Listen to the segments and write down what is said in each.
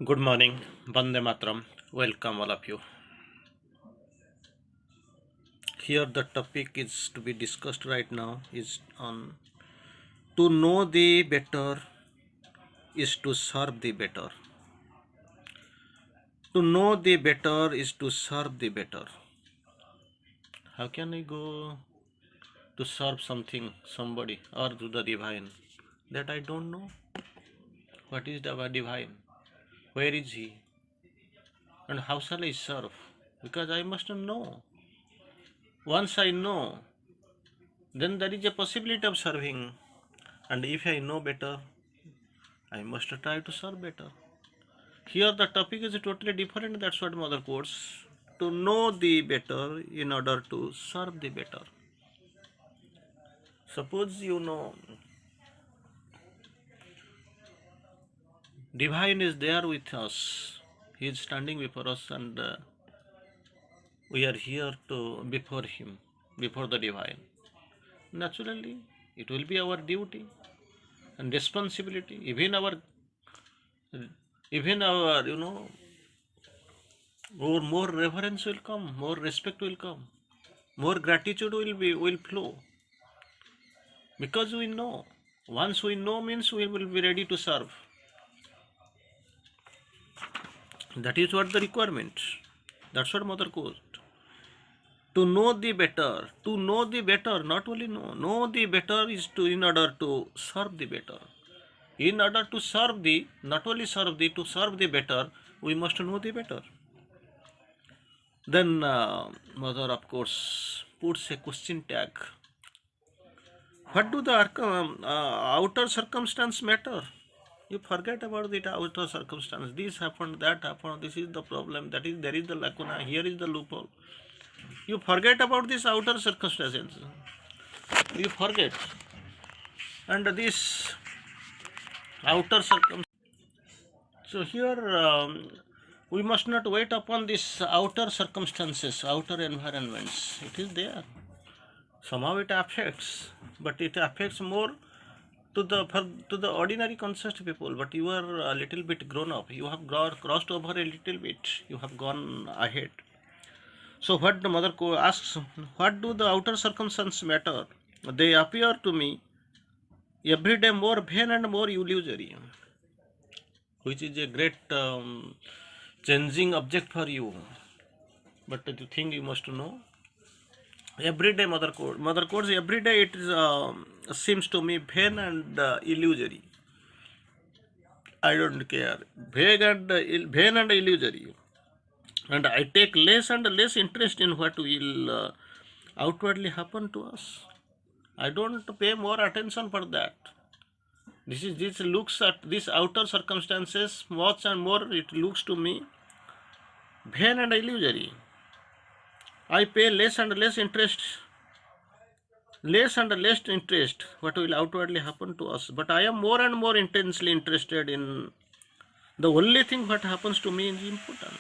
Good morning, Bande Matram. Welcome all of you. Here the topic is to be discussed right now is on to know the better is to serve the better. To know the better is to serve the better. How can I go to serve something, somebody, or to the divine that I don't know? What is the divine? Where is he? And how shall I serve? Because I must know. Once I know, then there is a possibility of serving. And if I know better, I must try to serve better. Here the topic is totally different. That's what mother quotes. To know the better in order to serve the better. Suppose you know divine is there with us. He is standing before us and we are here to before him, before the divine. Naturally, it will be our duty and responsibility. Even our more reverence will come, more respect will come, more gratitude will flow, because we know. Once we know means we will be ready to serve. That is what the requirement. That's what mother quote. To know the better, not only know the better is to in order to serve the better. In order to serve the, not only serve the, to serve the better, we must know the better. Then mother of course puts a question tag. What do the outer circumstance matter? You forget about the outer circumstance. This happened, that happened. This is the problem. That is, there is the lacuna. Here is the loophole. You forget about this outer circumstances. You forget, and this outer circumstance. So here we must not wait upon these outer circumstances, outer environments. It is there. Somehow it affects, but it affects more to the ordinary conscious people. But you are a little bit grown up. You have crossed over a little bit. You have gone ahead. So what the mother asks, what do the outer circumstances matter? They appear to me every day more vain and more illusory, which is a great changing object for you. But the thing you must know, every day mother codes every day it is seems to me vain and illusory. I don't care, vain and illusory, and I take less and less interest in what will outwardly happen to us. I don't pay more attention for that. This looks at these outer circumstances much and more, it looks to me vain and illusory. I pay less and less interest what will outwardly happen to us, but I am more and more intensely interested in the only thing what happens to me is important.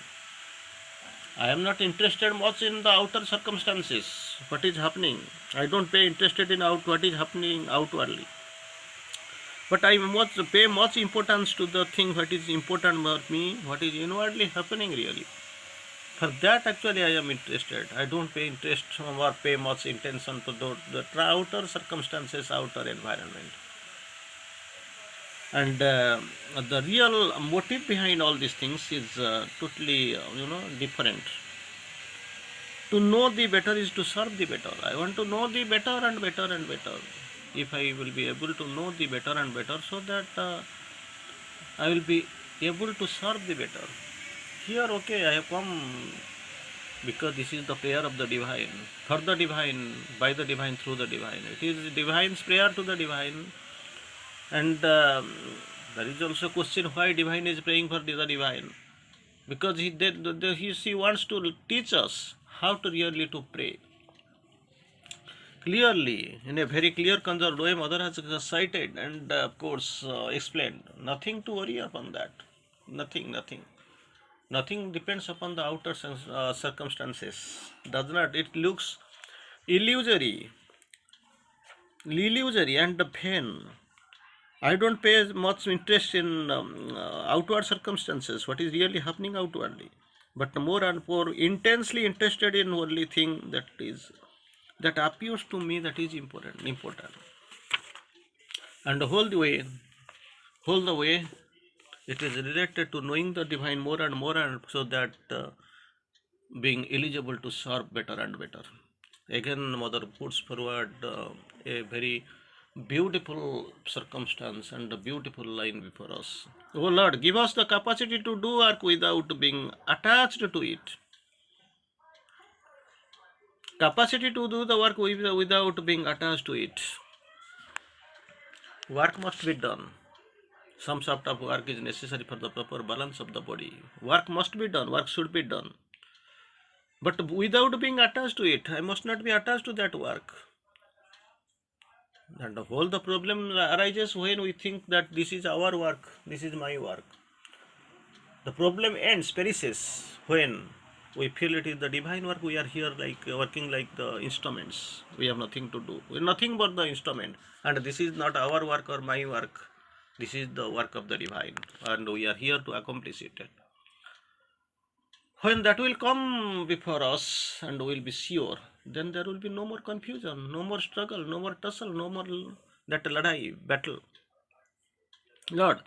I am not interested much in the outer circumstances, what is happening. I don't pay interested in what is happening outwardly, but I must pay much importance to the thing what is important about me, what is inwardly happening really. For that actually I am interested. I don't pay interest or pay much attention to the outer circumstances, outer environment. And the real motive behind all these things is totally different. To know the better is to serve the better. I want to know the better and better and better. If I will be able to know the better and better, so that I will be able to serve the better. Here, okay, I have come because this is the prayer of the divine, for the divine, by the divine, through the divine. It is divine's prayer to the divine. And there is also a question why divine is praying for the divine. Because she wants to teach us how to really to pray. Clearly, in a very clear, conserved way, Mother has cited and of course explained. Nothing to worry upon that. Nothing. Nothing depends upon the outer circumstances. Does not. It looks illusory and vain. I don't pay much interest in outward circumstances, what is really happening outwardly, but more and more intensely interested in only thing that appears to me that is important. And whole the way, it is related to knowing the divine more and more, and so that being eligible to serve better and better. Again, Mother puts forward a very beautiful circumstance and a beautiful line before us. Oh Lord, give us the capacity to do work without being attached to it. Capacity to do the work without being attached to it. Work must be done. Some sort of work is necessary for the proper balance of the body. Work must be done, work should be done. But without being attached to it, I must not be attached to that work. And the whole the problem arises when we think that this is our work, this is my work. The problem ends, perishes, when we feel it is the divine work. We are here like working like the instruments. We have nothing to do. We are nothing but the instrument. And this is not our work or my work. This is the work of the divine. And we are here to accomplish it. When that will come before us and we will be sure, then there will be no more confusion, no more struggle, no more tussle, no more that ladai, battle. Lord,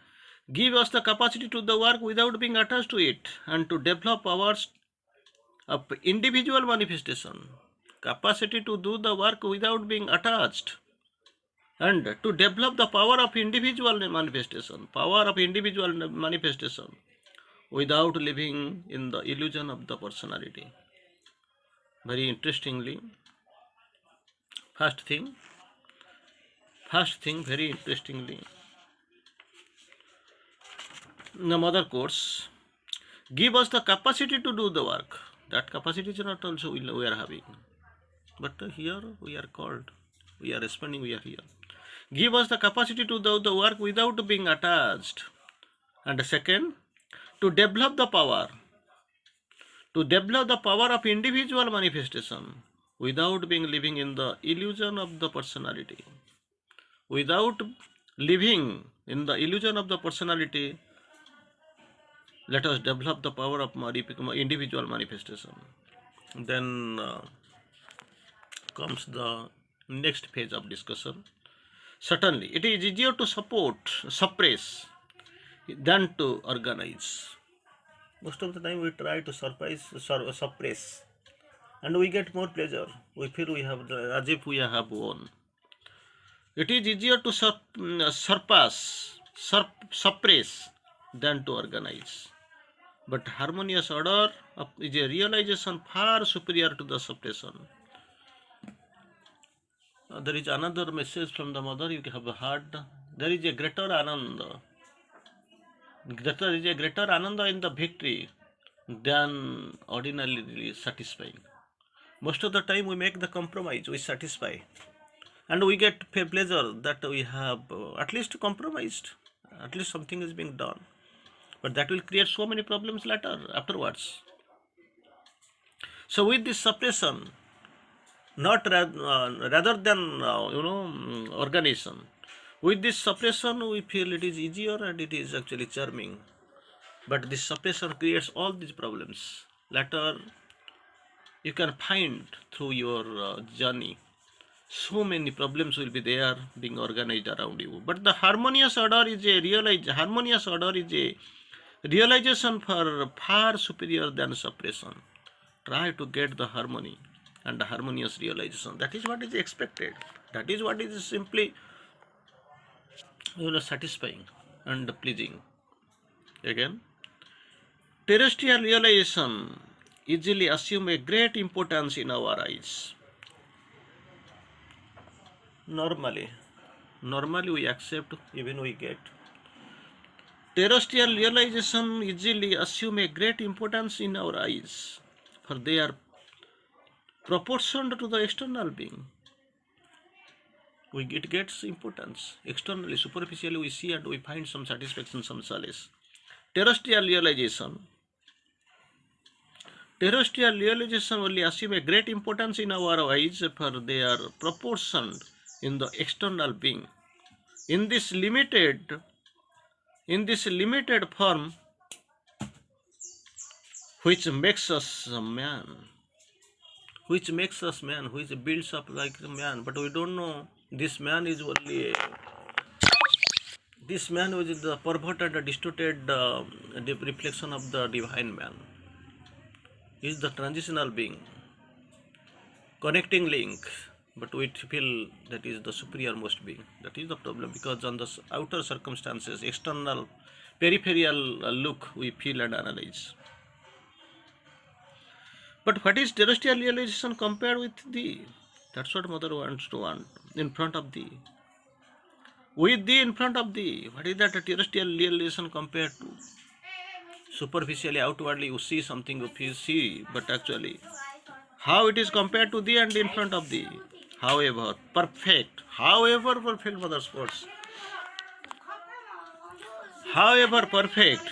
give us the capacity to the work without being attached to it, and to develop powers of individual manifestation. Capacity to do the work without being attached, and to develop the power of individual manifestation. Power of individual manifestation without living in the illusion of the personality. Very interestingly, first thing, very interestingly, the mother course, give us the capacity to do the work. That capacity is not also we are having, but here we are called, we are responding, we are here. Give us the capacity to do the work without being attached. And second, to develop the power of individual manifestation without being living in the illusion of the personality. Without living in the illusion of the personality, let us develop the power of individual manifestation. Then comes the next phase of discussion. Certainly, it is easier to suppress than to organize. Most of the time we try to suppress, and we get more pleasure. We feel we have as if we have won. It is easier to suppress than to organize. But harmonious order is a realization far superior to the suppression. There is another message from the mother you have heard. There is a greater ananda. There is a greater ananda in the victory than ordinarily satisfying. Most of the time we make the compromise, we satisfy, and we get pleasure that we have at least compromised, at least something is being done. But that will create so many problems afterwards. So with this suppression, not rather than organization, with this suppression we feel it is easier and it is actually charming. But this suppression creates all these problems. Later you can find through your journey, so many problems will be there being organized around you. But the harmonious order is a realization far superior than suppression. Try to get the harmony and the harmonious realization. That is what is expected. That is what is simply satisfying and pleasing. Again, terrestrial realization easily assume a great importance in our eyes. Normally we accept, even we get. Terrestrial realization easily assume a great importance in our eyes, for they are proportioned to the external being. It gets importance. Externally, superficially we see and we find some satisfaction, some solace. Terrestrial realization only assume a great importance in our eyes, for they are proportioned in the external being. In this limited form, which makes us a man, which builds up like a man, but we don't know this man is only this man was the perverted and distorted reflection of the divine man. He is the transitional being, connecting link, but we feel that is the superior most being. That is the problem, because on the outer circumstances, external, peripheral look, we feel and analyze. But what is terrestrial realization compared with thee? That's what mother wants to want in front of thee. With thee in front of thee. What is that terrestrial realization compared to? Superficially, outwardly, you see something you see, but actually, how it is compared to thee and in front of thee. However perfect, mother's words. However perfect,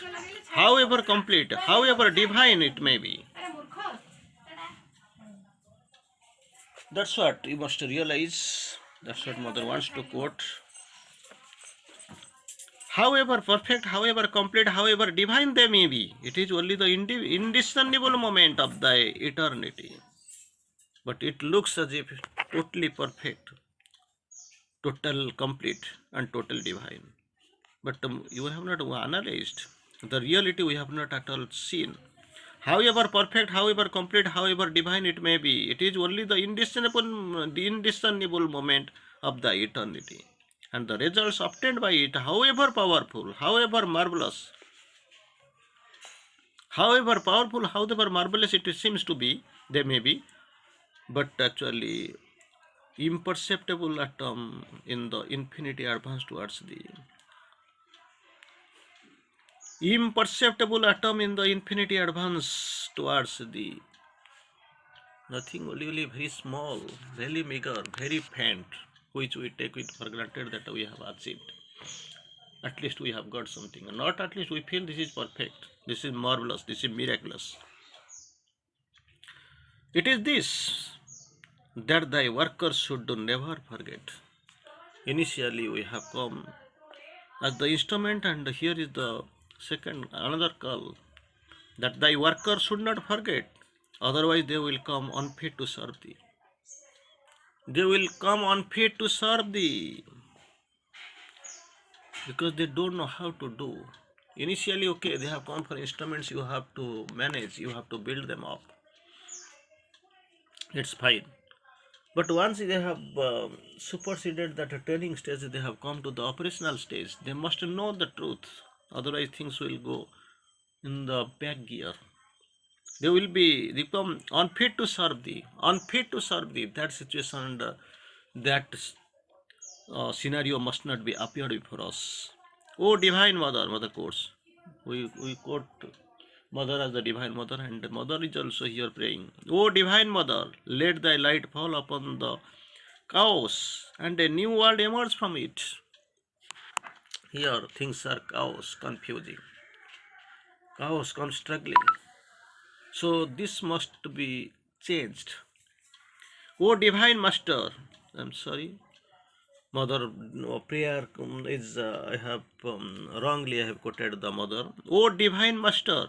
however complete, however divine it may be. That's what you must realize. That's what mother wants to quote. However perfect, however complete, however divine they may be, it is only the indiscernible moment of thy eternity. But it looks as if totally perfect, total complete, and total divine. But you have not analyzed the reality, we have not at all seen. However perfect, however complete, however divine it may be, it is only the indiscernible moment of the eternity. And the results obtained by it, however powerful, however marvelous, however marvelous it seems to be, they may be, but actually imperceptible atom in the infinity advance towards the imperceptible atom in the infinity advance towards the nothing, only very small, very meager, very faint, which we take it for granted that we have achieved. At least we have got something, and not at least we feel this is perfect, this is marvelous, this is miraculous. It is this that thy workers should never forget. Initially we have come as the instrument, and here is the another call, that thy workers should not forget, otherwise they will come unfit to serve thee. They will come unfit to serve thee, because they don't know how to do. Initially, okay, they have come for instruments, you have to manage, you have to build them up. It's fine. But once they have superseded that training stage, they have come to the operational stage, they must know the truth, otherwise things will go in the back gear. They will become unfit to serve thee, That situation and that scenario must not be appeared before us. O Divine Mother, Mother quotes. We quote Mother as the Divine Mother, and Mother is also here praying. O Divine Mother, let thy light fall upon the chaos, and a new world emerge from it. Here things are chaos, confusing. Chaos comes struggling. So this must be changed. O Divine Master, I'm sorry, Mother, prayer is, I have wrongly I have quoted the Mother. O Divine Master,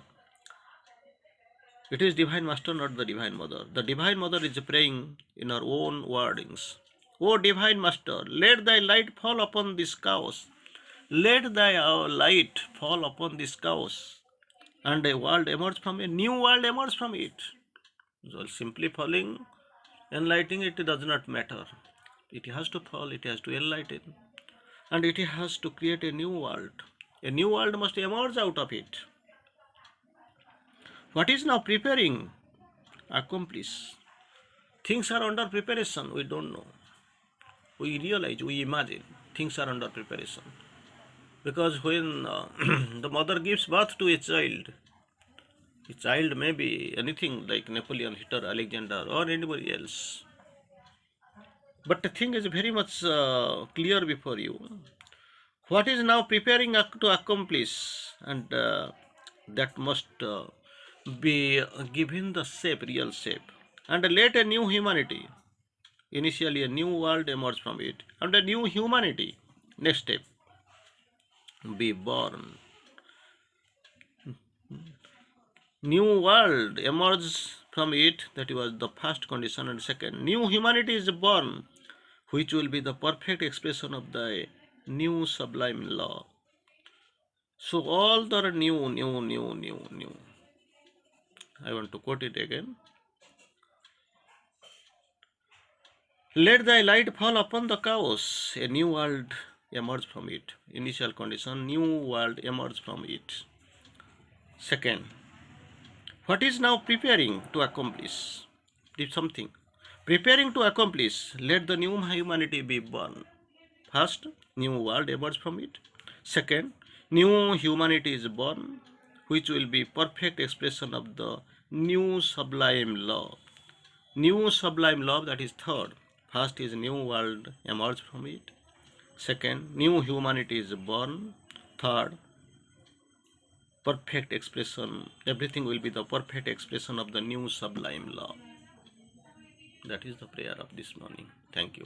it is Divine Master, not the Divine Mother. The Divine Mother is praying in her own wordings. O Divine Master, let thy light fall upon this chaos. Let thy light fall upon this chaos, and a world emerge from a new world emerge from it. So simply falling, enlightening, it does not matter. It has to fall, it has to enlighten, and it has to create a new world. A new world must emerge out of it. What is now preparing? Accomplish. Things are under preparation, we don't know. We realize, we imagine things are under preparation. Because when the mother gives birth to a child may be anything like Napoleon, Hitler, Alexander, or anybody else. But the thing is very much clear before you. What is now preparing to accomplish, and that must be given the shape, real shape, and let a new humanity, initially a new world emerge from it, and a new humanity, Next step, be born. New world emerges from it, that was the first condition. And second, new humanity is born, which will be the perfect expression of the new sublime law. So all the new. I want to quote it again. Let thy light fall upon the chaos. A new world emerges from it. Initial condition, new world emerges from it. Second, what is now preparing to accomplish? Something. Preparing to accomplish, let the new humanity be born. First, new world emerges from it. Second, new humanity is born, which will be perfect expression of the new sublime law. New sublime law, that is third. First is new world emerges from it. Second, new humanity is born. Third, perfect expression. Everything will be the perfect expression of the new sublime law. That is the prayer of this morning. Thank you.